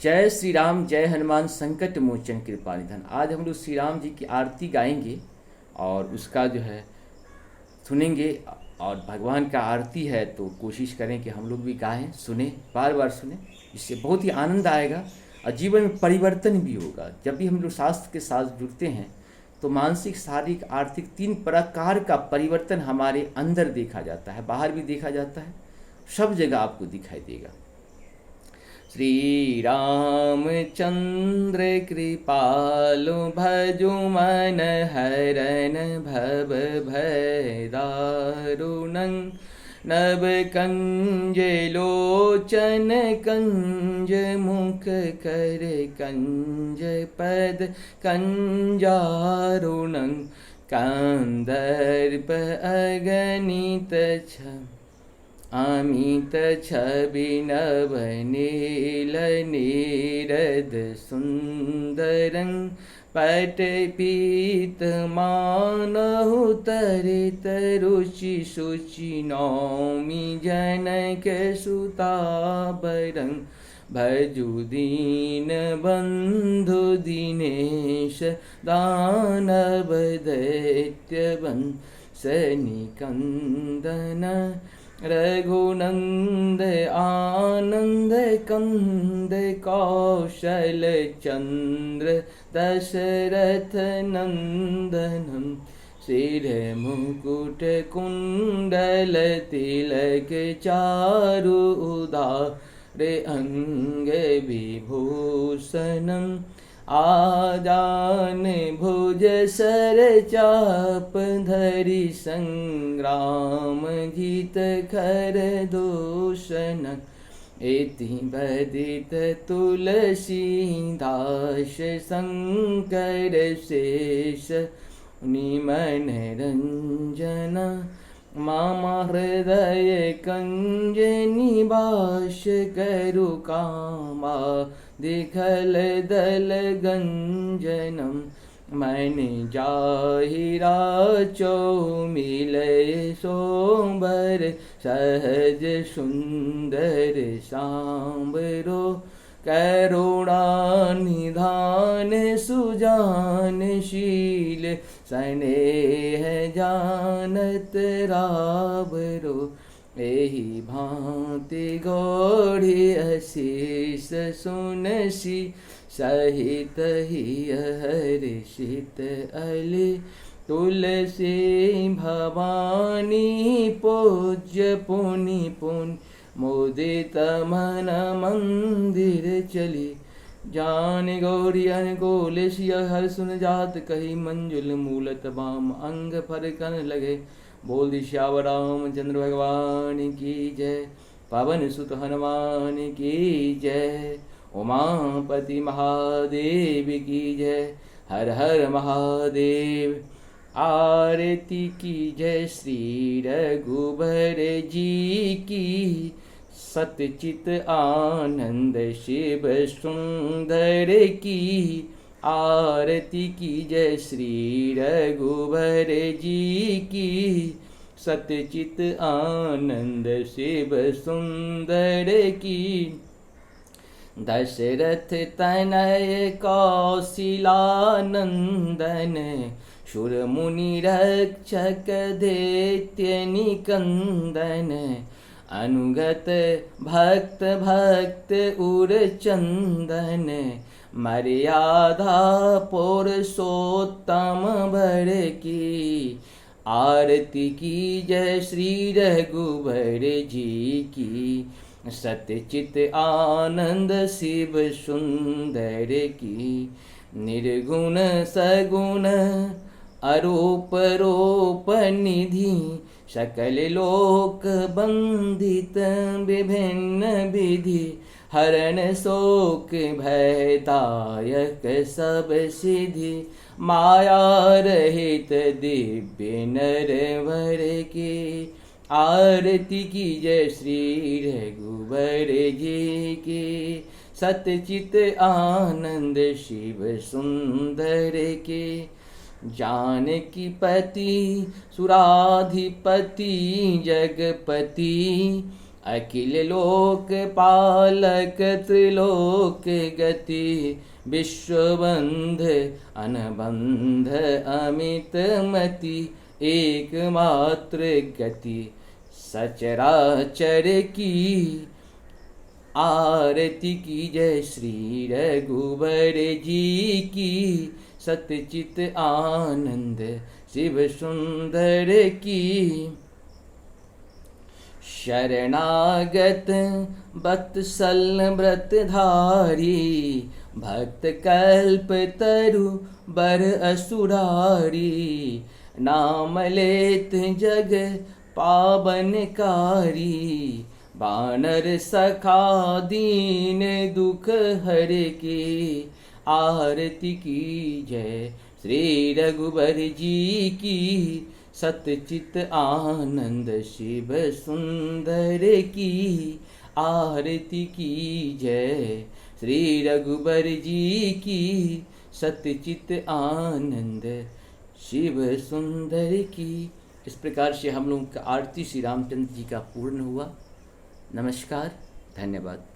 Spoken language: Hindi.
जय श्री राम, जय हनुमान संकट मोचन कृपा निधन। आज हम लोग श्री राम जी की आरती गाएंगे और उसका जो है सुनेंगे। और भगवान का आरती है तो कोशिश करें कि हम लोग भी गाएं, सुने, बार बार सुने। इससे बहुत ही आनंद आएगा और जीवन में परिवर्तन भी होगा। जब भी हम लोग शास्त्र के साथ जुड़ते हैं तो मानसिक, शारीरिक, आर्थिक 3 प्रकार का परिवर्तन हमारे अंदर देखा जाता है, बाहर भी देखा जाता है, सब जगह आपको दिखाई देगा। श्री रामचंद्र कृपालु भजु मन हरन भव भय दारुणं नभ कंज लोचन कंज मुख कर कंज पद कंजारुणं कांदर्प अगणित छम अमित छवि नव नील नीरद सुंदरं पट पीत मानहु तरित रुचि शुचि नौमि जनक सुताबरं भजु दीन बंधु दिनेश दानव दैत्य वंशनिकंदन रघुनंद आनंद कंद कौशल चंद्र दशरथ नंदनम सिर मुकुट कुंडल तिलक चारु उदार अंग विभूषणम आजान भुज सर चाप धरि संग्राम गीत खर दूषण इति बदित तुलसीदास शंकर शेष निमन रंजन मामा हृदय कंज निवास करु कामा दिखल दल गंजनम मन जाहिरा चो मिलय सोबर सहज सुंदर सांबरो करुणा निधान सुजान शील स्नेह जानत राबरो एहि भांति गौड़ी अशीष सुनसी सहित ही हर्षित अली तुलसी भवानी पूज्य पुनि पुनि मुदित मन मंदिर चली जान गौरी अनुकूल सिय हर सुन जात कही मंजुल मूलत बाम अंग फरकन लगे। बोल श्यावर रामचंद्र भगवान की जय, पवन सुत हनुमान की जय, उमापति महादेव की जय, हर हर महादेव। आरती की जय श्री रघुबर जी की, सतचित आनंद शिव सुंदर की। आरती की जय श्री रघुबर जी की, सतचित आनंद शिव सुंदर की। दशरथ तनय कौशिलानंदन शूर मुनि रक्षक दैत्य निकंदन अनुगत भक्त भक्त उर चंदन मर्यादा पुरुषोत्तम बर की। आरती की जय श्री रघुबर जी की, सतचित आनंद शिव सुंदर की। निर्गुण सगुण अरूप रूप निधि सकल लोक बंदित विभिन्न विधि हरण शोक भयदायक सब सिद्धि माया रहित दिव्य नरवर के। आरती की जय श्री रघुबर जी की, सतचित आनंद शिव सुंदर के। जानकी पति सुराधिपति जगपति अखिल लोक पालक त्रिलोक गति, विश्वबंध अनबंध अमित मति, एकमात्र गति सचराचर की। आरती की जय श्री रघुबर जी की, सतचित आनंद शिव सुंदर की। शरणागत वत्सल व्रतधारी, भक्त कल्प तरु बर असुरारी। नाम लेत जग पावनकारी, बानर सखा दीन दुख हर के। आरती की जय श्री रघुबर जी की, सतचित आनंद शिव सुंदर की। आरती की जय श्री रघुबर जी की, सतचित आनंद शिव सुंदर की। इस प्रकार से हम लोगों का आरती श्री रामचंद्र जी का पूर्ण हुआ। नमस्कार, धन्यवाद।